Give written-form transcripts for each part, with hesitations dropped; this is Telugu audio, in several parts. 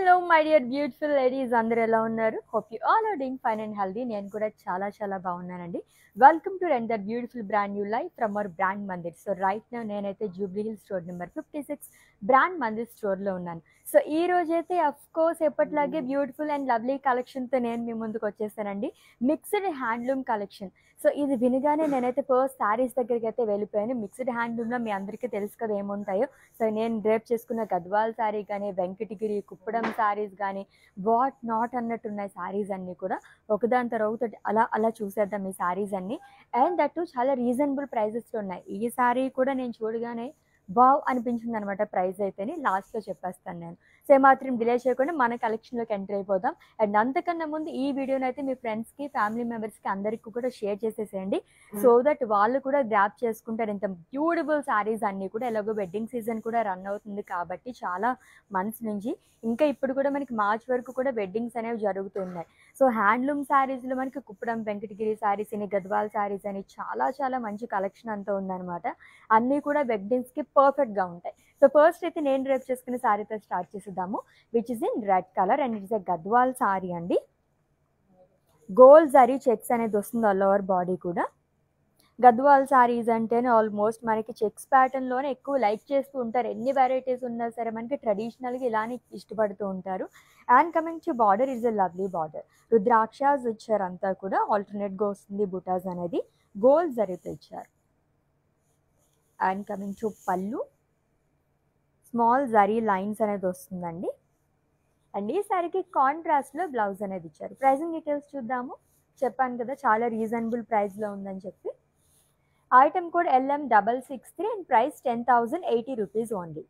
Hello my dear beautiful ladies, అందరూ ఎలా ఉన్నారు? Hope you all are doing fine and healthy. నేను కూడా చాలా బాగున్నానండి. Welcome to render beautiful brand new life from our brand Mandir. So right now నేనైతే Jubilee Hills road number 56 brand Mandir స్టోర్లో ఉన్నాను. సో ఈ రోజైతే అఫ్ కోర్స్ ఎప్పటిలాగే బ్యూటిఫుల్ అండ్ లవ్లీ కలెక్షన్తో నేను మీ ముందుకు వచ్చేసానండి. Mixed handloom collection. సో ఇది వినగానే నేనైతే ఫస్ట్ శారీస్ దగ్గరికి అయితే వెళ్ళిపోయాను. మిక్స్డ్ హ్యాండ్లూమ్లో మీ అందరికీ తెలుసు కదా ఏముంటాయో. సో నేను డ్రేప్ చేసుకున్న గద్వాల్ శారీ కానీ, వెంకటగిరి కుప్పడం శారీస్ కానీ, వాట్ నాట్ అన్నట్టు ఉన్నాయి శారీస్ అన్నీ కూడా. ఒకదాని తర్వాత అలా చూసేద్దాం ఈ శారీస్ అన్నీ. అండ్ దట్ చాలా రీజనబుల్ ప్రైజెస్లో ఉన్నాయి. ఈ శారీ కూడా నేను చూడగానే వావ్ అనిపించింది అనమాట. ప్రైస్ అయితేనే లాస్ట్లో చెప్పేస్తాను నేను. సో ఏమాత్రం డిలే చేయకుండా మన కలెక్షన్లోకి ఎంటర్ అయిపోదాం. అండ్ అంతకన్నా ముందు ఈ వీడియోని అయితే మీ ఫ్రెండ్స్కి, ఫ్యామిలీ మెంబర్స్కి అందరికీ కూడా షేర్ చేసేసేయండి. సో దట్ వాళ్ళు కూడా గ్రాప్ చేసుకుంటారు. ఇంత బ్యూటిఫుల్ శారీస్ అన్నీ కూడా. ఎలాగో వెడ్డింగ్ సీజన్ కూడా రన్ అవుతుంది కాబట్టి చాలా మంత్స్ నుంచి, ఇంకా ఇప్పుడు కూడా మనకి మార్చ్ వరకు కూడా వెడ్డింగ్స్ అనేవి జరుగుతున్నాయి. సో హ్యాండ్లూమ్ శారీస్లో మనకి కుప్పడం వెంకటగిరి శారీస్ అని, గద్వాల్ శారీస్ అని చాలా మంచి కలెక్షన్ అంతా ఉందన్నమాట. అన్నీ కూడా వెడ్డింగ్స్కి పర్ఫెక్ట్గా ఉంటాయి. సో ఫస్ట్ అయితే నేను డ్రైప్ చేసుకునే శారీతో స్టార్ట్ చేసేద్దాము, which is in red colour and it's a Gadwal sari అండి. గోల్డ్ జరీ చెక్స్ అనేది వస్తుంది ఆల్ ఓవర్ బాడీ కూడా. గద్వాల్ శారీస్ అంటేనే ఆల్మోస్ట్ మనకి చెక్స్ ప్యాటర్న్లోనే ఎక్కువ లైక్ చేస్తూ ఉంటారు. ఎన్ని వెరైటీస్ ఉన్నా సరే మనకి ట్రెడిషనల్గా ఇలానే ఇష్టపడుతూ ఉంటారు. And coming to border, it's a lovely border. Rudrakshas ఇచ్చారు అంతా కూడా. ఆల్టర్నేట్గా వస్తుంది బుటాస్ అనేది. గోల్డ్ జరీతో ఇచ్చారు. అండ్ కమింగ్ టు పళ్ళు, స్మాల్ జరీ లైన్స్ అనేది వస్తుందండి. అండ్ ఈ శారీకి కాంట్రాస్ట్లో బ్లౌజ్ అనేది ఇచ్చారు. ప్రైజింగ్ డీటెయిల్స్ చూద్దాము. చెప్పాను కదా చాలా రీజనబుల్ ప్రైస్లో ఉందని చెప్పి. Item code LM663 and price 10,080 rupees only.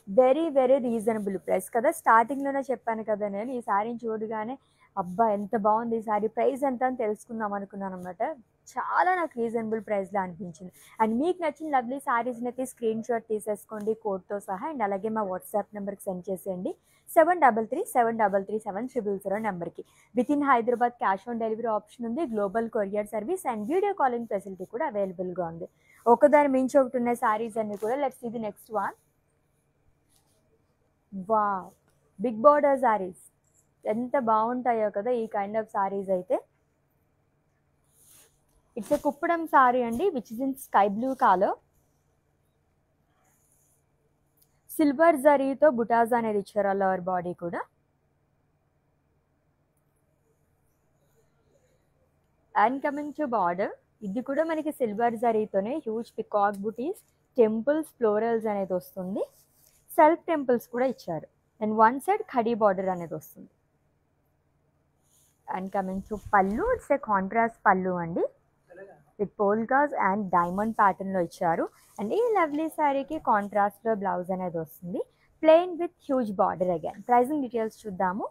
Very reasonable price కదా. స్టార్టింగ్లోనే చెప్పాను కదా నేను, ఈ శారీని చూడగానే అబ్బా ఎంత బాగుంది ఈ శారీ, ప్రైస్ ఎంత అని తెలుసుకుందాం అనుకున్నాను అనమాట. చాలా నాకు రీజనబుల్ ప్రైస్లో అనిపించింది. అండ్ మీకు నచ్చిన లవ్లీ శారీస్ని అయితే స్క్రీన్ షాట్ తీసేసుకోండి కోడ్తో సహా. అండ్ అలాగే మా వాట్సాప్ నెంబర్కి సెండ్ చేసేయండి 7337337000 నెంబర్కి. With in Hyderabad cash on delivery option ఉంది, global courier service and video calling facility కూడా అవైలబుల్గా ఉంది. ఒకదాని మించి ఒకటి ఉన్న శారీస్ అన్నీ కూడా. Let's see the next one. Wow, big border saris ఎంత బాగుంటాయో కదా ఈ కైండ్ ఆఫ్ శారీస్ అయితే. ఇట్స్ ఎ కుప్పడం శారీ అండి, which is in sky blue colour. Silver జరీతో బుటాస్ అనేది ఇచ్చారు ఆల్ ఓవర్ బాడీ కూడా. అండ్ కమింగ్ టు బార్డర్, ఇది కూడా మనకి సిల్వర్ జరీతోనే హ్యూజ్ పికాక్ బుటీస్, టెంపుల్స్, ఫ్లోరల్స్ అనేది వస్తుంది. సెల్ఫ్ టెంపుల్స్ కూడా ఇచ్చారు. And one side khadi border అనేది వస్తుంది. అండ్ కమింగ్ టు పళ్ళు, ఇట్స్ ఏ కాంట్రాస్ట్ పళ్ళు అండి, విత్ పోల్కాస్ అండ్ డైమండ్ ప్యాటర్న్లో ఇచ్చారు. అండ్ ఈ లవ్లీ శారీకి కాంట్రాస్ట్లో బ్లౌజ్ అనేది వస్తుంది, plain with huge border again. Pricing details చూద్దాము.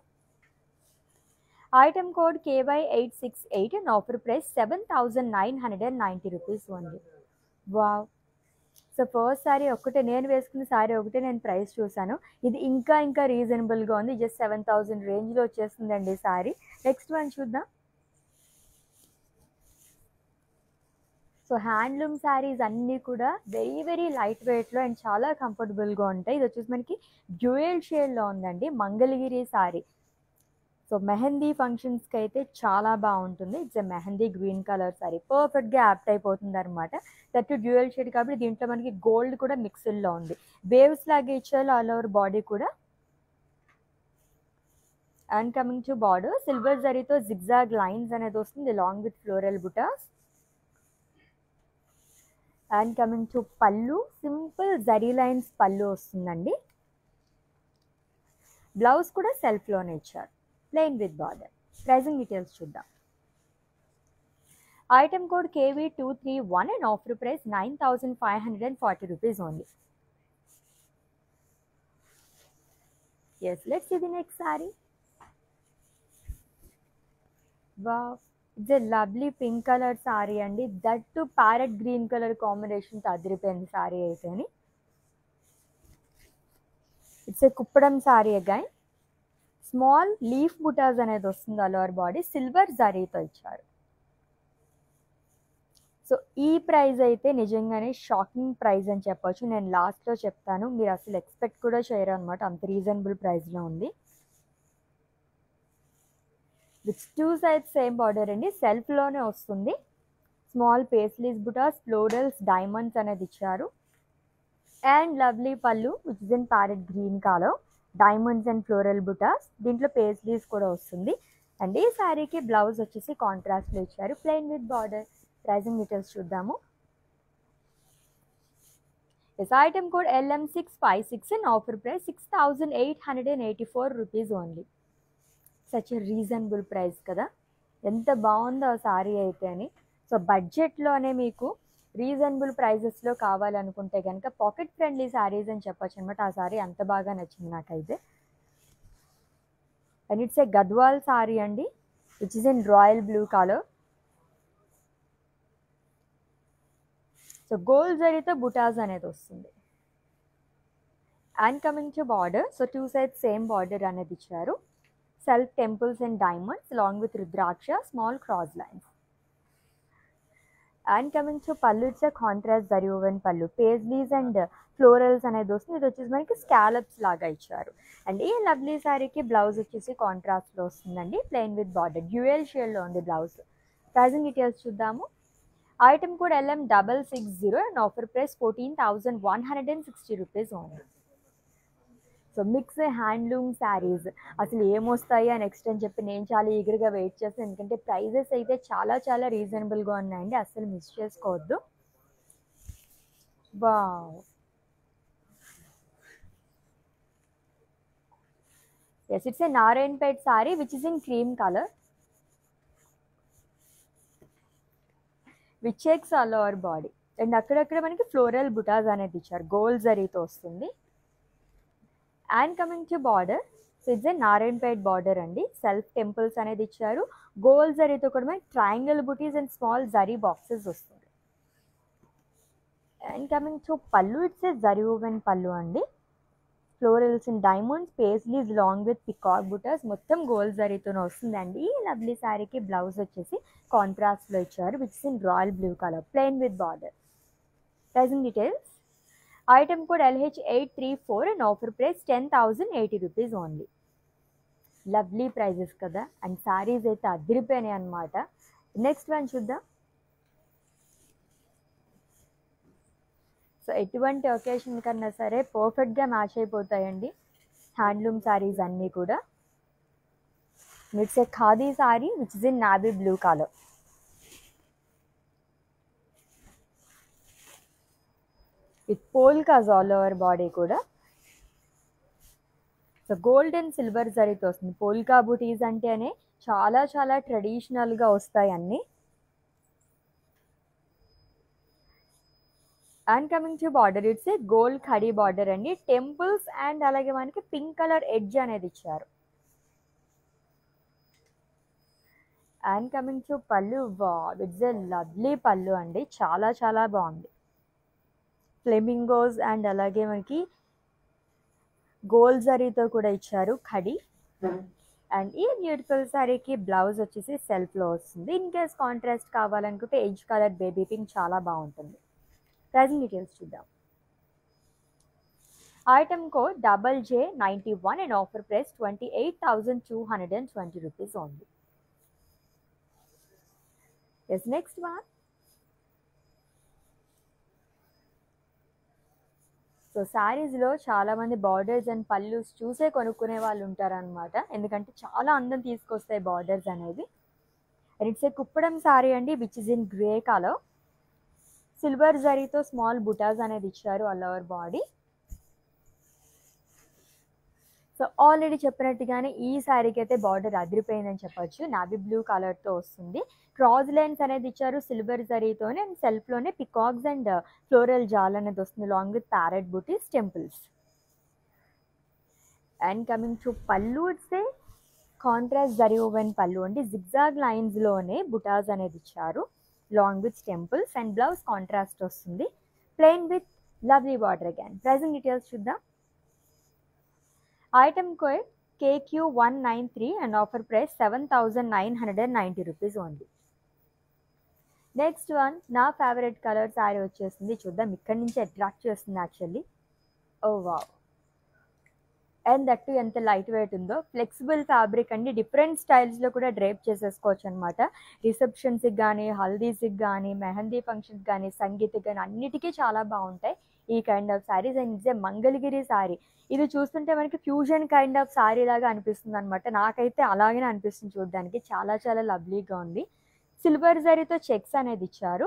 Item code KY868 and offer price 7,990 rupees only. Wow. So first sari ఒకటే, నేను వేసుకున్న శారీ ఒకటే నేను ప్రైస్ చూసాను. ఇది ఇంకా రీజనబుల్గా ఉంది. జస్ట్ 7,000 రేంజ్లో వచ్చేస్తుందండి శారీ. నెక్స్ట్ వన్ చూద్దాం. సో హ్యాండ్లూమ్ శారీస్ అన్నీ కూడా వెరీ లైట్ వెయిట్లో అండ్ చాలా కంఫర్టబుల్గా ఉంటాయి. ఇది వచ్చేసి మనకి డ్యూయల్ షేడ్లో ఉందండి, మంగళగిరి శారీ. సో మెహందీ ఫంక్షన్స్కి అయితే చాలా బాగుంటుంది. It's a mehndi green colour sari, పర్ఫెక్ట్గా యాప్ట్ అయిపోతుంది అనమాట. దట్ డ్యూయల్ షేడ్ కాబట్టి దీంట్లో మనకి గోల్డ్ కూడా మిక్స్డ్లో ఉంది. వేవ్స్ లాగే ఇచ్చారు ఆల్ ఓవర్ బాడీ కూడా. And coming to border, silver జరీతో జిగ్జాగ్ లైన్స్ అనేది వస్తుంది along with floral butas. And coming to pallu, simple zari lines pallu వస్తుందండి. బ్లౌజ్ కూడా సెల్ఫ్లోనే ఇచ్చారు, plain with border. Pricing details చూద్దాం. Item code KV231 and offer price 9,540 rupees only. Yes, let's see the next sari. Wow, it's a lovely pink colour sari అండి. That too parrot green colour కాంబినేషన్తో అదిరిపోయింది శారీ అయితేని. It's a kuppadam sari again. Small leaf butas అనేది వస్తుంది ఆల్ ఓవర్ బాడీ. సిల్వర్ జరీతో ఇచ్చారు. సో ఈ ప్రైస్ అయితే నిజంగానే షాకింగ్ ప్రైస్ అని చెప్పొచ్చు. నేను లాస్ట్‌లో చెప్తాను. మీరు అసలు ఎక్స్‌పెక్ట్ కూడా చేయరనమాట. అంత రీజనబుల్ ప్రైస్‌లో ఉంది. విత్ 2 సైడ్స్ సేమ్ బార్డర్ అండి. సెల్ఫ్‌లోనే వస్తుంది. Small paisleys butas, florals, diamonds అనేది ఇచ్చారు. And lovely pallu which is in parrot green colour. Diamonds and floral butas. దీంట్లో పేస్లీస్ కూడా వస్తుంది. అండ్ ఈ శారీకి బ్లౌజ్ వచ్చేసి కాంట్రాస్ట్‌లో ఇచ్చారు. Plain with border. Pricing details చూద్దాము. This item code LM656 and offer price 6,884 rupees only. Such a reasonable price కదా. ఎంత బాగుందో ఆ సారీ అయితే అని. సో బడ్జెట్లోనే మీకు రీజనబుల్ ప్రైజెస్లో కావాలనుకుంటే కనుక పాకెట్ ఫ్రెండ్లీ శారీస్ అని చెప్పొచ్చు అనమాట. ఆ సారీ అంత బాగా నచ్చింది నాకైతే. And it's a Gadwal sari అండి which is in royal blue colour. So gold జరీతో బుటాస్ అనేది వస్తుంది. And coming to border, so 2 sides same border అనేది ఇచ్చారు. Self temples and diamonds long with rudraksha, small cross lines. And coming to పళ్ళు, it's contrast zari woven pallu. Paisleys and florals అనేది వస్తుంది. ఇది వచ్చేసి మనకి స్కాలప్స్ లాగా ఇచ్చారు. అండ్ ఈ లవ్లీ శారీకి బ్లౌజ్ వచ్చేసి కాంట్రాస్ట్లో వస్తుందండి. Plain with border. డ్యూయల్ షేడ్లో ఉంది బ్లౌజ్. ప్రైజింగ్ డీటెయిల్స్ చూద్దాము. Item code LM660 and offer price 14,160 rupees only. So mix handloom saris అసలు ఏమొస్తాయి అని నెక్స్ట్ అని చెప్పి నేను చాలా ఈగర్గా వెయిట్ చేస్తాను. ఎందుకంటే ప్రైజెస్ అయితే చాలా చాలా రీజనబుల్గా ఉన్నాయండి. అసలు మిస్ చేసుకోవద్దు. Wow, yes it's a Narayanpet sari which is in cream colour with checks all over body. And అక్కడక్కడ మనకి ఫ్లోరల్ బుటాస్ అనేది ఇచ్చారు. గోల్డ్ జరీతో వస్తుంది. And coming to border, so it's a Narayanpet border అండి. సెల్ఫ్ టెంపుల్స్ అనేది ఇచ్చారు. గోల్డ్ జరీతో కూడా మనకి ట్రయాంగిల్ బుటీస్ అండ్ స్మాల్ జరీ బాక్సెస్ వస్తుంది. అండ్ కమింగ్ టు పళ్ళు, ఇట్స్ ఏ జరీ ఓవెన్ పళ్ళు అండి. Florals and diamonds, paisleys long with peacock బుటాస్, మొత్తం గోల్డ్ జరీతోనే వస్తుందండి. ఈ లవ్లీ శారీకి బ్లౌజ్ వచ్చేసి కాంట్రాస్ట్లో ఇచ్చారు which is in royal blue colour, plain with border. Pricing details. Item code LH834 and offer price 10,080 rupees only. Lovely prices కదా. అండ్ శారీస్ అయితే అదిరిపోయినాయి అనమాట. నెక్స్ట్ వన్ చూద్దాం. సో ఎటువంటి ఒకేషన్ కన్నా సరే పర్ఫెక్ట్గా మ్యాచ్ అయిపోతాయండి హ్యాండ్లూమ్ శారీస్ అన్నీ కూడా. It's a khadi sari which is in navy blue colour. With polkas all over body కూడా. సో గోల్డ్ అండ్ సిల్వర్ జరీతో వస్తుంది. పోల్కా బుటీస్ అంటేనే చాలా చాలా ట్రెడిషనల్గా వస్తాయి అన్నీ. And coming to border, it's a gold khadi border అండి. టెంపుల్స్ అండ్ అలాగే మనకి పింక్ కలర్ ఎడ్జ్ అనేది ఇచ్చారు. అండ్ కమింగ్ టు పళ్ళు, ఇట్స్ ఏ లవ్లీ పళ్ళు అండి. చాలా చాలా బాగుంది. ఫ్లెమింగోస్ అండ్ అలాగే మనకి గోల్డ్ జరీతో కూడా ఇచ్చారు ఖడీ. అండ్ ఈ బ్యూటిఫుల్ శారీకి బ్లౌజ్ వచ్చేసి సెల్ఫ్లో వస్తుంది. ఇన్ కేస్ కాంట్రాస్ట్ కావాలనుకుంటే ఎడ్జ్ కలర్ బేబీ పింక్ చాలా బాగుంటుంది. ప్రైజింగ్ డీటెయిల్స్ చూద్దాం. Item code JJ91 and offer price 28,220 rupees only. Yes next one. So శారీస్లో చాలామంది బార్డర్స్ అండ్ పళ్ళుస్ చూసే కొనుక్కునే వాళ్ళు ఉంటారనమాట. ఎందుకంటే చాలా అందం తీసుకొస్తాయి బార్డర్స్ అనేది. And it's a Kuppadam sari అండి which is in grey colour. Silver జరీతో స్మాల్ బుటాస్ అనేది ఇచ్చారు all over body. So already చెప్పినట్టుగానే ఈ శారీకి అయితే బార్డర్ అదిరిపోయిందని చెప్పొచ్చు. నావీ బ్లూ కలర్తో వస్తుంది. క్రాస్ లైన్స్ అనేది ఇచ్చారు సిల్వర్ జరీతోనే. అండ్ సెల్ఫ్లోనే పికాక్స్ అండ్ ఫ్లోరల్ జాల్ అనేది వస్తుంది long with parrot butis, temples. And coming to పళ్ళు, it's a contrast zari woven పళ్ళు అండి. జిగ్జాగ్ లైన్స్లోనే బుటాస్ అనేది ఇచ్చారు long with temples. And blouse contrast వస్తుంది plain with lovely border again. Pricing details చూద్దాం. Item code KQ193 and offer price 7,990 rupees only. Next one నా ఫేవరెట్ కలర్ శారీ వచ్చేసింది. చూద్దాం, ఇక్కడ నుంచి అట్రాక్ట్ చేస్తుంది actually. Oh wow, and that ఎంత లైట్ వెయిట్ ఉందో. ఫ్లెక్సిబుల్ ఫ్యాబ్రిక్ అండి, డిఫరెంట్ స్టైల్స్లో కూడా డ్రైప్ చేసేసుకోవచ్చు అనమాట. రిసెప్షన్స్కి కానీ, హల్దీస్కి కానీ, మెహందీ ఫంక్షన్కి కానీ, సంగీత్కి కానీ అన్నిటికీ చాలా బాగుంటాయి ఈ kind of saris. And it's a Mangalagiri sari. ఇది చూస్తుంటే మనకి ఫ్యూజన్ కైండ్ ఆఫ్ శారీ లాగా అనిపిస్తుంది అనమాట. నాకైతే అలాగే అనిపిస్తుంది చూడడానికి. చాలా చాలా లవ్లీగా ఉంది. సిల్వర్ జరీతో చెక్స్ అనేది ఇచ్చారు.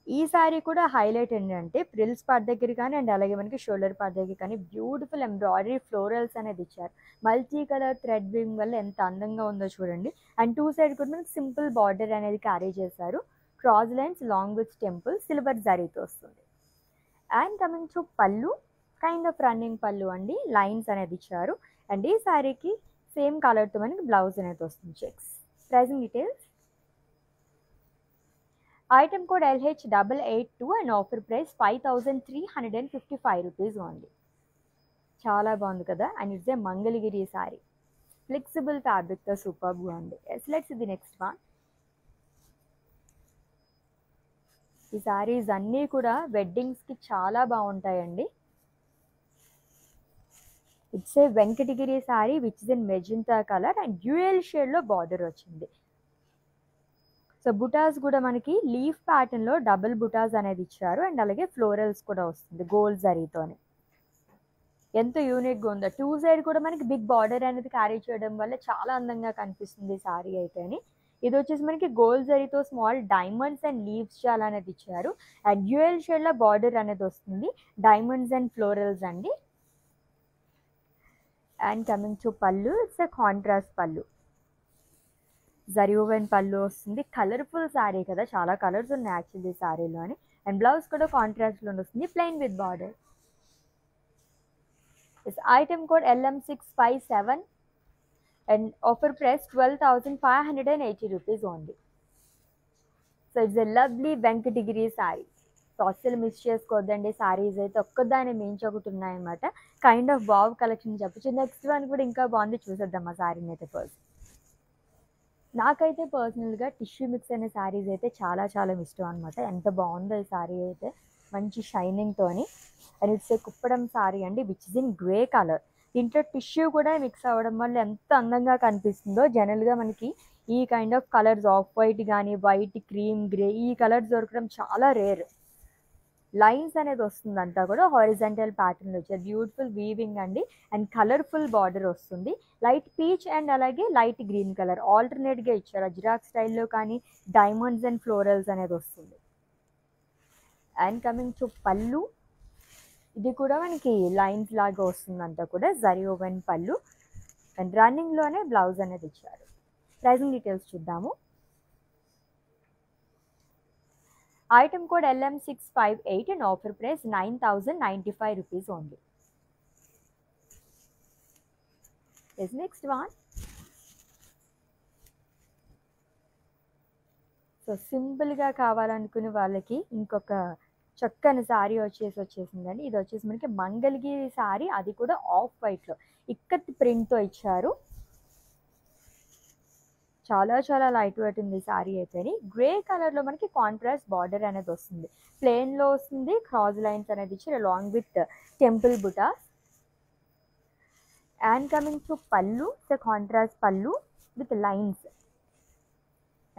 ఈ శారీ కూడా హైలైట్ ఏంటంటే ఫ్రిల్స్ పార్ట్ దగ్గర కానీ అండ్ అలాగే మనకి షోల్డర్ పార్ట్ దగ్గర కానీ బ్యూటిఫుల్ ఎంబ్రాయిడరీ ఫ్లోరల్స్ అనేది ఇచ్చారు. మల్టీ కలర్ థ్రెడ్ వీవింగ్ వల్ల ఎంత అందంగా ఉందో చూడండి. అండ్ టూ సైడ్ కూడా మనకి సింపుల్ బార్డర్ అనేది క్యారీ చేశారు. Cross lines long with temple silver జరీతో వస్తుంది. అండ్ కమింగ్ టు పళ్ళు, కైండ్ ఆఫ్ రన్నింగ్ పళ్ళు అండి, లైన్స్ అనేది ఇచ్చారు. అండ్ ఈ శారీకి సేమ్ కలర్తో మనకి బ్లౌజ్ అనేది వస్తుంది. Checks. Pricing details. Item code LH882 and offer price 5355 rupees only. చాలా బాగుంది కదా. And it's a Mangalagiri sari, flexible ఫ్యాబ్రిక్తో సూపర్గా ఉంది. Let's the next one. ఈ శారీస్ అన్నీ కూడా వెడ్డింగ్స్కి చాలా బాగుంటాయండి. It's a Venkatagiri sari which is in magenta colour and dual షేడ్లో బార్డర్ వచ్చింది. సో బుటాస్ కూడా మనకి లీఫ్ ప్యాటర్న్లో డబుల్ బుటాస్ అనేది ఇచ్చారు. అండ్ అలాగే ఫ్లోరల్స్ కూడా వస్తుంది గోల్డ్ జరీతోనే. ఎంతో యూనిక్గా ఉందో. టూ సైడ్ కూడా మనకి బిగ్ బార్డర్ అనేది క్యారీ చేయడం వల్ల చాలా అందంగా కనిపిస్తుంది శారీ అయితేని. ఇది వచ్చేసి మనకి గోల్డ్ జరీతో స్మాల్ డైమండ్స్ అండ్ లీవ్స్ చాలా అనేది ఇచ్చారు. అండ్ డ్యూయల్ షేడ్లో బార్డర్ అనేది వస్తుంది. డైమండ్స్ అండ్ ఫ్లోరల్స్ అండి. అండ్ కమింగ్ టు పళ్ళు, ఇట్స్ ఎ కాంట్రాస్ట్ పళ్ళు. జరీ పళ్ళు వస్తుంది. కలర్ఫుల్ శారీ కదా, చాలా కలర్స్ ఉన్నాయి యాక్చువల్లీ శారీలోని. అండ్ బ్లౌజ్ కూడా కాంట్రాస్ట్లో వస్తుంది, plain with border. Item code LM657 and offer price 12,580 rupees only. So it's a lovely Venkatagiri sari. So అస్సలు మిస్ చేసుకోవద్దండి. శారీస్ అయితే ఒక్కదాన్ని మించి ఒకటి ఉన్నాయన్నమాట. కైండ్ ఆఫ్ వావ్ కలెక్షన్ చెప్పచ్చు. నెక్స్ట్ వన్ కూడా ఇంకా బాగుంది, చూసేద్దాం ఆ శారీని అయితే. ఫస్ట్ నాకైతే పర్సనల్గా టిష్యూ మిక్స్ అనే శారీస్ అయితే చాలా చాలా ఇష్టం అనమాట. ఎంత బాగుందో ఈ శారీ అయితే, మంచి షైనింగ్తోని. And it's a Kuppadam sari అండి which is in grey colour. దీంట్లో టిష్యూ కూడా మిక్స్ అవ్వడం వల్ల ఎంత అందంగా కనిపిస్తుందో. జనరల్గా మనకి ఈ kind of colours off white కానీ, వైట్, క్రీమ్, గ్రే ఈ కలర్స్ దొరకడం చాలా రేర్. లైన్స్ అనేది వస్తుంది అంతా కూడా హారిజాంటల్ ప్యాటర్న్లో వచ్చారు. బ్యూటిఫుల్ వీవింగ్ అండి. అండ్ కలర్ఫుల్ బార్డర్ వస్తుంది. లైట్ పీచ్ అండ్ అలాగే లైట్ గ్రీన్ కలర్ ఆల్టర్నేట్గా ఇచ్చారు. అజ్రాక్ స్టైల్లో కానీ డైమండ్స్ అండ్ ఫ్లోరల్స్ అనేది వస్తుంది. అండ్ కమింగ్ టు పళ్ళు, ఇది కూడా మనకి లైన్స్ లాగా వస్తుంది అంతా కూడా జరీ ఓవెన్ పళ్ళు. అండ్ రన్నింగ్లోనే బ్లౌజ్ అనేది ఇచ్చారు. ప్రైజింగ్ డీటెయిల్స్ చూద్దాము. Item code LM658 and offer price 9,095 rupees only. Next one. So సింపుల్గా కావాలనుకునే వాళ్ళకి ఇంకొక చక్కని శారీ వచ్చేసిందండి. ఇది వచ్చేసి మనకి మంగళగిరి శారీ, అది కూడా ఆఫ్ వైట్లో ఇక్కత్ ప్రింట్తో ఇచ్చారు. చాలా చాలా లైట్ వెయిట్ ఉంది శారీ అయితే. గ్రే కలర్లో మనకి కాంట్రాస్ట్ బార్డర్ అనేది వస్తుంది. ప్లెయిన్లో వస్తుంది, క్రాస్ లైన్స్ అనేది ఇచ్చారు along with temple butas. And coming to pallu, contrast pallu with lines.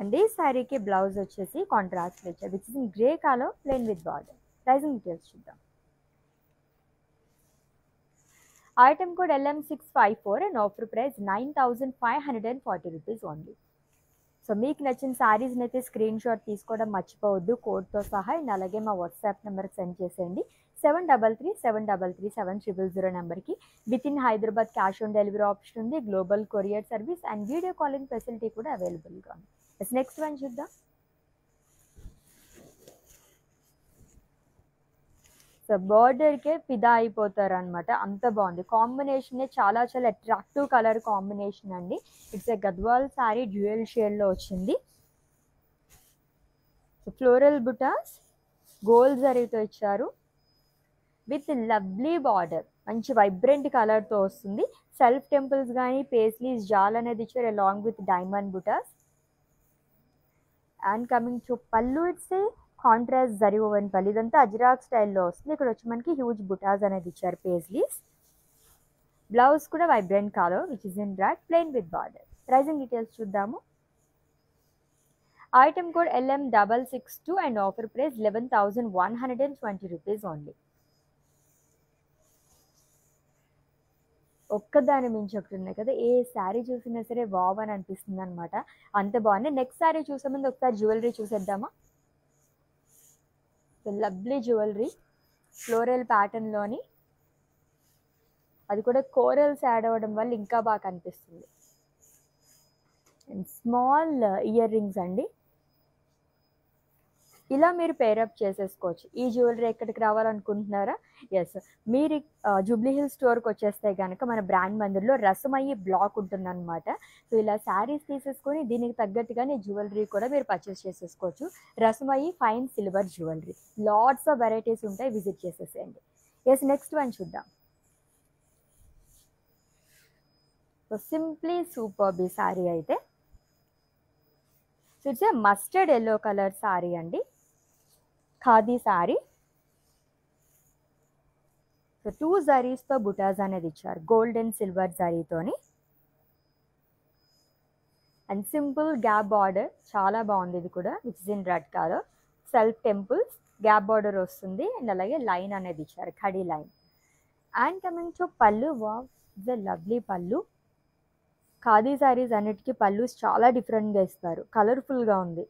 And ఈ శారీకి బ్లౌజ్ వచ్చేసి కాంట్రాస్ట్ ఇచ్చారు which is in grey colour, plain with border. Pricing details చూద్దాం. Item code LM654 and offer price 9,540 rupees only. So మీకు నచ్చిన శారీస్ని అయితే స్క్రీన్ షాట్ తీసుకోవడం మర్చిపోవద్దు కోడ్తో సహా. అండ్ అలాగే మా వాట్సాప్ నెంబర్కి సెండ్ చేసేయండి. 7337337000 నెంబర్కి. With in Hyderabad cash on delivery option ఉంది, global courier service and video calling facility కూడా అవైలబుల్గా ఉంది. నెక్స్ట్ వన్ చూద్దాం. సో బార్డర్కే ఫిదా అయిపోతారు అనమాట, అంత బాగుంది. కాంబినేషన్ చాలా చాలా అట్రాక్టివ్ కలర్ కాంబినేషన్ అండి. It's a Gadwal sari, dual షేడ్లో వచ్చింది. సో ఫ్లోరల్ బుటాస్ గోల్డ్ జరీతో ఇచ్చారు విత్ లవ్లీ బార్డర్. మంచి వైబ్రెంట్ కలర్తో వస్తుంది. సెల్ఫ్ టెంపుల్స్ కానీ పేస్లీస్ జాల్ అనేది ఇచ్చారు along with diamond buttas. And coming to పళ్ళు, it's a contrast zari woven పళ్ళు. ఇదంతా అజ్రాక్ స్టైల్లో వస్తుంది. ఇక్కడ వచ్చి మనకి హ్యూజ్ బుటాస్ అనేది ఇచ్చారు పేజ్లీస్. బ్లౌజ్ కూడా vibrant colour which is in red, plain with border. Pricing details చూద్దాము. Item code LM662 and offer price 11,120 rupees only. ఒక్కదాని మించి ఒకటి ఉన్నాయి కదా, ఏ శారీ చూసినా సరే వావ్ అని అనిపిస్తుంది అనమాట, అంత బాగుంది. నెక్స్ట్ శారీ చూసే ముందు ఒకసారి జ్యువెలరీ చూసేద్దామా. లవ్లీ జ్యువెలరీ ఫ్లోరల్ ప్యాటర్న్లోని, అది కూడా కోరల్స్ యాడ్ అవ్వడం వల్ల ఇంకా బాగా కనిపిస్తుంది. అండ్ స్మాల్ ఇయర్ రింగ్స్ అండి, ఇలా మీరు పేరప్ చేసేసుకోవచ్చు. ఈ జ్యువెలరీ ఎక్కడికి రావాలనుకుంటున్నారా? ఎస్, మీరు జూబ్లీ హిల్స్ స్టోర్కి వచ్చేస్తే కనుక మన బ్రాండ్ మందిర్లో రసమయ్యి బ్లాక్ ఉంటుందన్నమాట. సో ఇలా శారీస్ తీసేసుకొని దీనికి తగ్గట్టుగానే జ్యువెలరీ కూడా మీరు పర్చేస్ చేసేసుకోవచ్చు. Rasamayi fine silver jewellery, lots of varieties ఉంటాయి, విజిట్ చేసేసేయండి. ఎస్, నెక్స్ట్ వన్ చూద్దాం. సో సింప్లీ సూపర్బ్ ఈ శారీ అయితే. So it's a mustard yellow colour sari అండి, ఖాదీ శారీ. సో 2 జరీస్తో బుటాస్ అనేది ఇచ్చారు, గోల్డ్ అండ్ సిల్వర్ జరీతోని. అండ్ సింపుల్ గ్యాప్ బార్డర్, చాలా బాగుంది ఇది కూడా, which is in red colour. Self temples gap border వస్తుంది అండ్ అలాగే లైన్ అనేది ఇచ్చారు, ఖడీ లైన్. అండ్ కమింగ్ టు పళ్ళు, వావ్ ఇట్స్ ఎ లవ్లీ పళ్ళు. ఖాదీ శారీస్ అన్నిటికీ పళ్ళు చాలా డిఫరెంట్గా ఇస్తారు, కలర్ఫుల్గా ఉంది.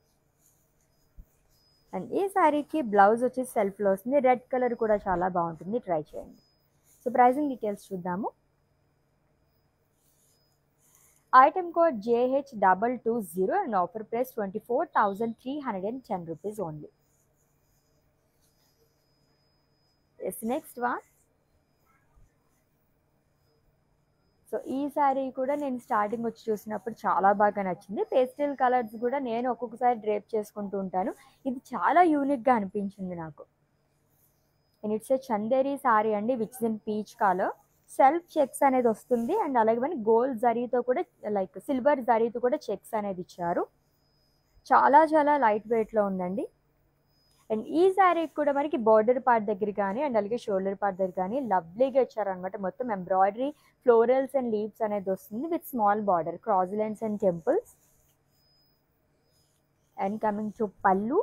అండ్ ఈ శారీకి బ్లౌజ్ వచ్చి సెల్ఫ్లో వస్తుంది, రెడ్ కలర్ కూడా చాలా బాగుంటుంది, ట్రై చేయండి. సో ప్రైజింగ్ డీటెయిల్స్ చూద్దాము. Item code JH220 and offer price 24,310 rupees only. Yes, next one. So ఈ శారీ కూడా నేను స్టార్టింగ్ వచ్చి చూసినప్పుడు చాలా బాగా నచ్చింది. పేస్టల్ కలర్స్ కూడా నేను ఒక్కొక్కసారి డ్రేప్ చేసుకుంటూ ఉంటాను, ఇది చాలా యూనిక్గా అనిపించింది నాకు. And it's a Chanderi sari అండి, which is in peach colour. Self checks అనేది వస్తుంది అండ్ అలాగే మనకి గోల్డ్ జరీతో కూడా, లైక్ సిల్వర్ జరీతో కూడా చెక్స్ అనేది ఇచ్చారు. చాలా చాలా లైట్ వెయిట్లో ఉందండి. అండ్ ఈ శారీ కూడా మనకి బార్డర్ పార్ట్ దగ్గర కానీ అండ్ అలాగే షోల్డర్ పార్ట్ దగ్గర కానీ లవ్లీగా ఇచ్చారనమాట. మొత్తం ఎంబ్రాయిడరీ, ఫ్లోరల్స్ అండ్ లీవ్స్ అనేది వస్తుంది with small border, cross lines and temples. And coming to పళ్ళు,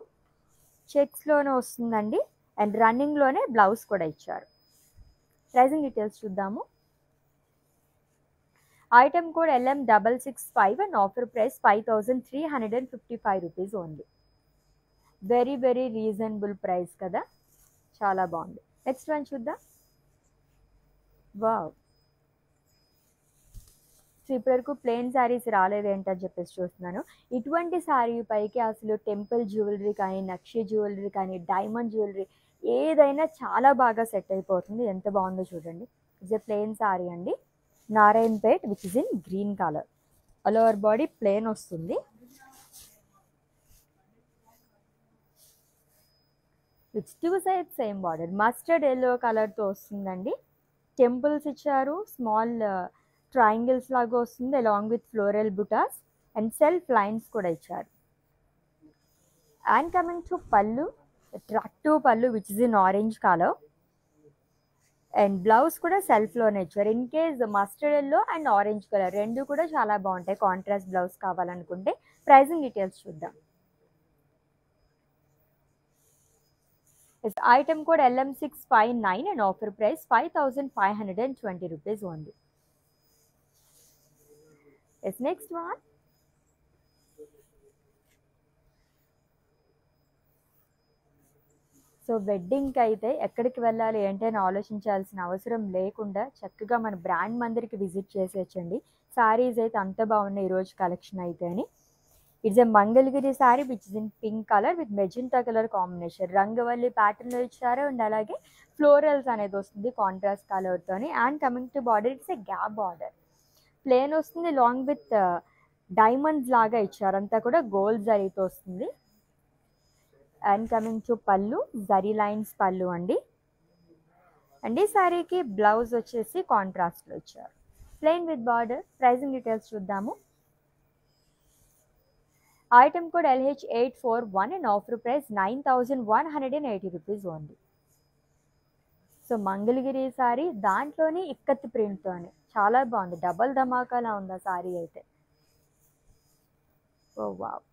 చెక్స్లోనే వస్తుందండి అండ్ రన్నింగ్లోనే బ్లౌజ్ కూడా ఇచ్చారు. ప్రైజింగ్ డీటెయిల్స్ చూద్దాము. Item code LM665 and offer price 5,355 rupees only. Very very reasonable price కదా, చాలా బాగుంది. నెక్స్ట్ వన్ చూద్దాం. వావ్, సో ఇప్పటివరకు ప్లెయిన్ శారీస్ రాలేదు ఏంటని చెప్పేసి చూస్తున్నాను. ఇటువంటి శారీ పైకి అసలు టెంపుల్ జ్యువెలరీ కానీ, నక్షి జ్యువెలరీ కానీ, డైమండ్ జ్యువెలరీ ఏదైనా చాలా బాగా సెట్ అయిపోతుంది. ఎంత బాగుందో చూడండి. ఇట్స్ ఎ ప్లెయిన్ శారీ అండి, Narayanpet which is in green colour. All over body plain వస్తుంది, which 2 sides same border. Mustard yellow కలర్తో వస్తుందండి. టెంపుల్స్ ఇచ్చారు, స్మాల్ ట్రయాంగిల్స్ లాగా వస్తుంది along with floral butas and self lines కూడా ఇచ్చారు. And coming to pallu, attractive pallu which is in orange colour. And blouse కూడా సెల్ఫ్లోనే ఇచ్చారు. In case mustard yellow and orange colour రెండు కూడా చాలా బాగుంటాయి, కాంట్రాస్ట్ బ్లౌజ్ కావాలనుకుంటే. ప్రైజింగ్ డీటెయిల్స్ చూద్దాం. Item code LM659 and offer price 5,520 rupees only. Yes, next one. So వెడ్డింగ్కి అయితే ఎక్కడికి వెళ్ళాలి ఏంటని ఆలోచించాల్సిన అవసరం లేకుండా చక్కగా మన బ్రాండ్ మందిరికి విజిట్ చేసేయచ్చండి. శారీస్ అయితే అంత బాగున్నాయి ఈరోజు కలెక్షన్ అయితే అని. It's a Mangalagiri sari which is in pink colour with magenta colour combination. రంగవల్లి ప్యాటర్న్లో ఇచ్చారు అండ్ అలాగే ఫ్లోరల్స్ అనేది వస్తుంది కాంట్రాస్ట్ కలర్తోని. And coming to border, it's a gap border, plain వస్తుంది లాంగ్ విత్ డైమండ్స్ లాగా ఇచ్చారు, అంతా కూడా గోల్డ్ జరీతో వస్తుంది. అండ్ కమింగ్ టు పళ్ళు, జరీ లైన్స్ పళ్ళు అండి. అండ్ ఈ శారీకి బ్లౌజ్ వచ్చేసి కాంట్రాస్ట్లో ఇచ్చారు, plain with border. Pricing details చూద్దాము. Item code LH841 and offer price 9180 rupees only. So Mangalagiri sari దాంట్లోని ఇక్కత్ ప్రింట్తోనే చాలా బాగుంది, డబల్ ధమాకాలా ఉంది ఆ సారీ అయితే. Oh wow.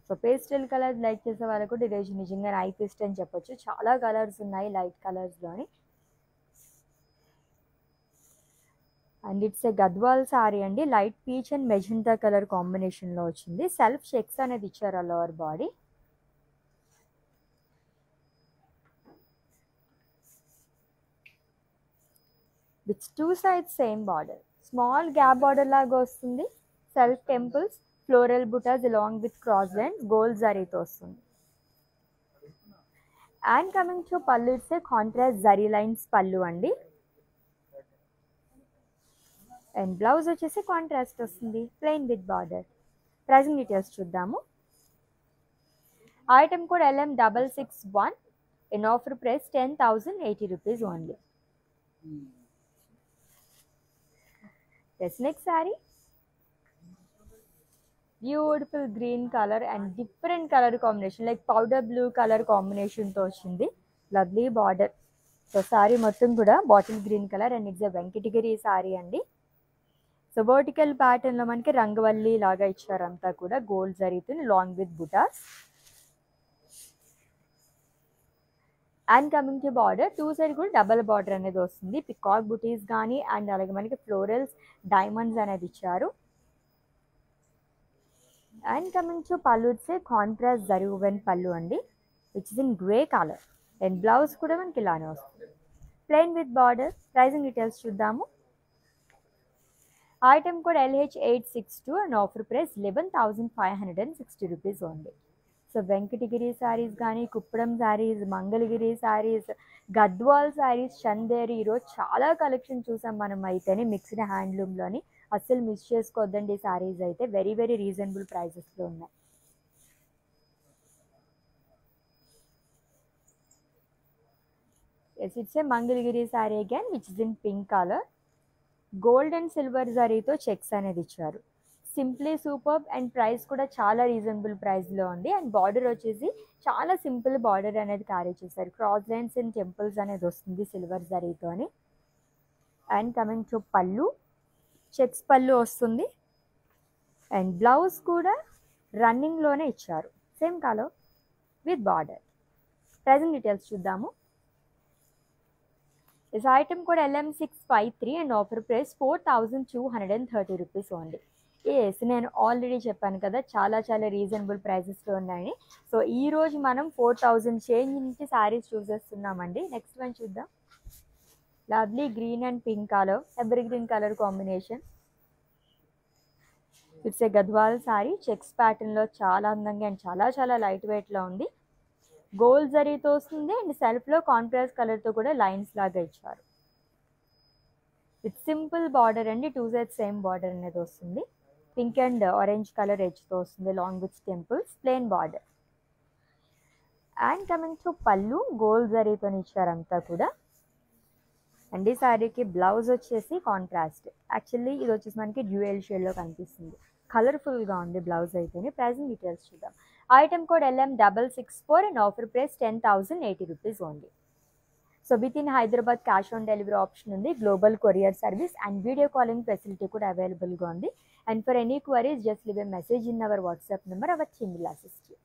So pastel colours like చేసే వాళ్ళకు కూడా ఈరోజు నిజంగా ఐ ఫీస్ట్ అని చెప్పొచ్చు. చాలా కలర్స్ ఉన్నాయి లైట్ కలర్స్లోని. And it's a Gadwal sari అండి, light peach and magenta colour కాంబినేషన్లో వచ్చింది. సెల్ఫ్ చెక్స్ అనేది ఇచ్చారు ఆ lower body. With 2 sides same border, small gap border లాగా వస్తుంది. Self temples, floral butas along with cross and gold జరీతో వస్తుంది. అండ్ కమింగ్ టు పళ్ళు, it's a contrast zari lines pallu అండి. అండ్ బ్లౌజ్ వచ్చేసి కాంట్రాస్ట్ వస్తుంది, plain with border. Pricing details చూద్దాము. Item code LM661 in offer price 10,080 rupees only. Next sari beautiful green colour and different colour combination, like powder blue colour కాంబినేషన్తో వచ్చింది. Lovely border. సో సారీ మొత్తం కూడా bottle green colour and it's a Venkatagiri sari అండి. సో వర్టికల్ ప్యాటర్న్లో మనకి రంగవల్లి లాగా ఇచ్చారు, అంతా కూడా గోల్డ్ జరీతో లాంగ్ విత్ బుటాస్. And coming to border, 2 side కూడా డబల్ బార్డర్ అనేది వస్తుంది. పికాక్ బుటీస్ కానీ అండ్ అలాగే మనకి ఫ్లోరల్స్, డైమండ్స్ అనేది ఇచ్చారు. అండ్ కమింగ్ టు పళ్ళు, it's contrast zari woven pallu అండి, which is in grey colour. And blouse కూడా మనకి ఇలానే వస్తుంది, plain with border. Pricing details చూద్దాము. Item code LH862 and offer price 11,560 rupees only. So Venkatagiri saris కానీ, కుప్పడం శారీస్, మంగళగిరి శారీస్, గద్వాల్ శారీస్, చందేరి, ఈరోజు చాలా కలెక్షన్ చూసాం మనం అయితేనే మిక్స్డ్ హ్యాండ్లూమ్లోని. అస్సలు మిస్ చేసుకోవద్దండి ఈ శారీస్ అయితే, వెరీ వెరీ రీజనబుల్ ప్రైజెస్లో ఉన్నాయి. Yes, it's a Mangalagiri sari again which is in pink colour. Gold and silver జరీతో చెక్స్ అనేది ఇచ్చారు. సింప్లీ సూపర్బ్ అండ్ ప్రైస్ కూడా చాలా రీజనబుల్ ప్రైస్లో ఉంది. అండ్ బార్డర్ వచ్చేసి చాలా సింపుల్ బార్డర్ అనేది క్యారీ చేశారు. క్రాస్ లైన్స్ అండ్ టెంపుల్స్ అనేది వస్తుంది సిల్వర్ జరీతోని. అండ్ కమింగ్ టు పళ్ళు, చెక్స్ పళ్ళు వస్తుంది. అండ్ బ్లౌజ్ కూడా రన్నింగ్లోనే ఇచ్చారు, same colour with border. Pricing details చూద్దాము. This item code LM653 and offer price 4,230 rupees only. Yes, నేను ఆల్రెడీ చెప్పాను కదా చాలా చాలా రీజనబుల్ ప్రైజెస్లో ఉన్నాయని. సో ఈరోజు మనం 4,000 చేంజ్ నుంచి శారీస్ చూసేస్తున్నామండి. నెక్స్ట్ వన్ చూద్దాం. Lovely green and pink colour, ever green colour combination. It's a Gadwal sari, checks ప్యాటర్న్లో చాలా అందంగా అండ్ చాలా చాలా లైట్ వెయిట్లో ఉంది. గోల్డ్ జరీతో వస్తుంది అండ్ సెల్ఫ్లో కాంట్రాస్ట్ కలర్తో కూడా లైన్స్ లాగా ఇచ్చారు. విత్ సింపుల్ బార్డర్ అండి, 2 sides సేమ్ బార్డర్ అనేది వస్తుంది. పింక్ అండ్ ఆరెంజ్ కలర్ ఎడ్జ్తో వస్తుంది long with temples, plain border. And coming to పళ్ళు, గోల్డ్ జరీతో ఇచ్చారంతా కూడా. అండ్ ఈ శారీకి బ్లౌజ్ వచ్చేసి కాంట్రాస్ట్. యాక్చువల్లీ ఇది వచ్చేసి మనకి డ్యూయల్ షేడ్లో కనిపిస్తుంది, కలర్ఫుల్గా ఉంది బ్లౌజ్ అయితేనే. ప్రైజింగ్ డీటెయిల్స్ చూద్దాం. Item code LM664 and offer price 10,080 rupees only. So with in Hyderabad cash on delivery option ఉంది, global courier service and video calling facility కూడా అవైలబుల్గా ఉంది. And for any queries just leave a message in our WhatsApp number, our team will assist you.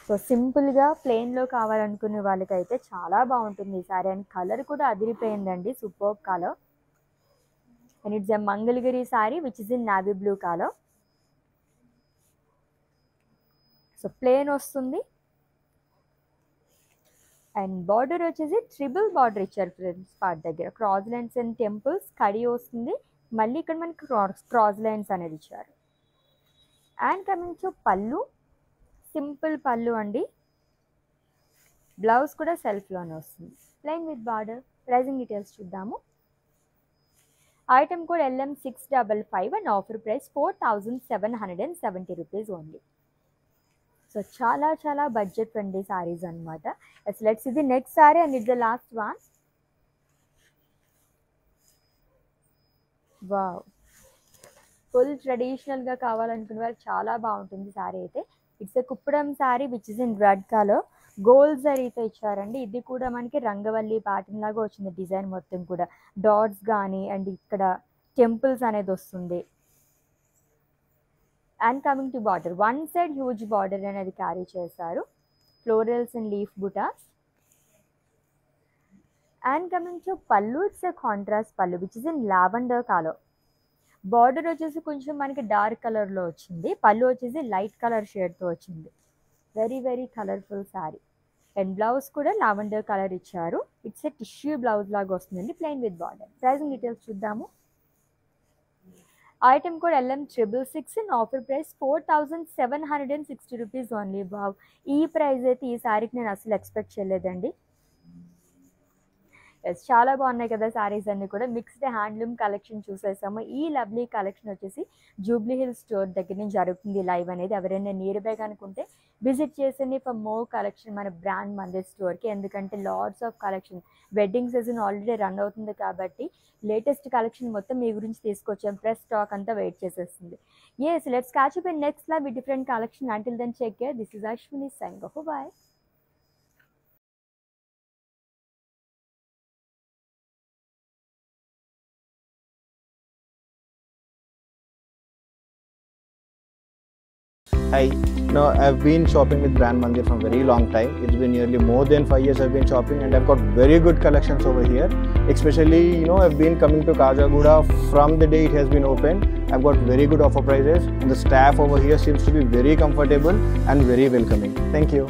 So సింపుల్గా ప్లెయిన్లో కావాలనుకునే వాళ్ళకైతే చాలా బాగుంటుంది ఈ సారీ. అండ్ కలర్ కూడా అదిరిపోయిందండి, super colour. And it's a Mangalagiri sari which is in navy blue colour. So plain వస్తుంది అండ్ బార్డర్ వచ్చేసి ట్రిబుల్ బార్డర్ ఇచ్చారు ఫ్రంట్ పార్ట్ దగ్గర. క్రాస్ లైన్స్ అండ్ టెంపుల్స్ కడి వస్తుంది, మళ్ళీ ఇక్కడ మనకి క్రాస్ లైన్స్ అనేది ఇచ్చారు. And coming to pallu, simple pallu అండి. బ్లౌజ్ కూడా సెల్ఫ్లోనే వస్తుంది, plain with border. Pricing details చూద్దాము. Item code LM655 and offer price 4,770 rupees only. So చాలా చాలా బడ్జెట్ ఫ్రెండ్లీ సారీస్ అనమాట. లెట్స్ ఇది next sorry and it's the last one. Wow, full ట్రెడిషనల్గా కావాలనుకునే వారు చాలా బాగుంటుంది శారీ అయితే. It's a kuppadam sari which is in red colour, gold జరీతో ఇచ్చారండి. ఇది కూడా మనకి రంగవల్లి ప్యాటర్న్ లాగా వచ్చింది డిజైన్ మొత్తం కూడా, డాట్స్ కానీ అండ్ ఇక్కడ టెంపుల్స్ అనేది వస్తుంది. And coming to border, one side huge border అనేది క్యారీ చేశారు, ఫ్లోరల్స్ అండ్ లీఫ్ బుటాస్. అండ్ కమింగ్ టు పళ్ళు, ఇట్స్ ఎ కాంట్రాస్ట్ పళ్ళు which is in lavender colour. Border వచ్చేసి కొంచెం మనకి డార్క్ కలర్లో వచ్చింది, పళ్ళు వచ్చేసి లైట్ కలర్ షేడ్తో వచ్చింది. Very very colourful sari. And blouse కూడా లావెండర్ కలర్ ఇచ్చారు. ఇట్స్ ఎ టిష్యూ బ్లౌజ్ లాగా వస్తుందండి, plain with border. Pricing details చూద్దాము. Item code LM666 in offer price 4760 rupees only. బావ్, ఈ ప్రైస్ అయితే ఈ శారీకి నేను అసలు ఎక్స్పెక్ట్ చేయలేదండి. ఎస్, చాలా బాగున్నాయి కదా శారీస్ అన్నీ కూడా. మిక్స్డ్ హ్యాండ్లూమ్ కలెక్షన్ చూసేసాము. ఈ లవ్లీ కలెక్షన్ వచ్చేసి జూబ్లీ హిల్స్ స్టోర్ దగ్గర నుంచి జరుగుతుంది లైవ్ అనేది. ఎవరైనా నియర్ బై కనుకుంటే విజిట్ చేసింది ఫర్ మోర్ కలెక్షన్ మన బ్రాండ్ మందిర్ స్టోర్కి. ఎందుకంటే lots of collection, wedding season already run అవుతుంది కాబట్టి లేటెస్ట్ కలెక్షన్ మొత్తం మీ గురించి తీసుకొచ్చాం. ప్రెస్ స్టాక్ అంతా వెయిట్ చేసేస్తుంది. Yes, let's catch up in next live with different collection. Until then take care. This is Ashwini signing off. By. Hi. No, I've been shopping with Brand Mandir from a very long time. It's been nearly more than 5 years I've been shopping, and I've got very good collections over here. Especially, I've been coming to Kajagoda from the day it has been opened. I've got very good offer prices, and the staff over here seems to be very comfortable and very welcoming. Thank you.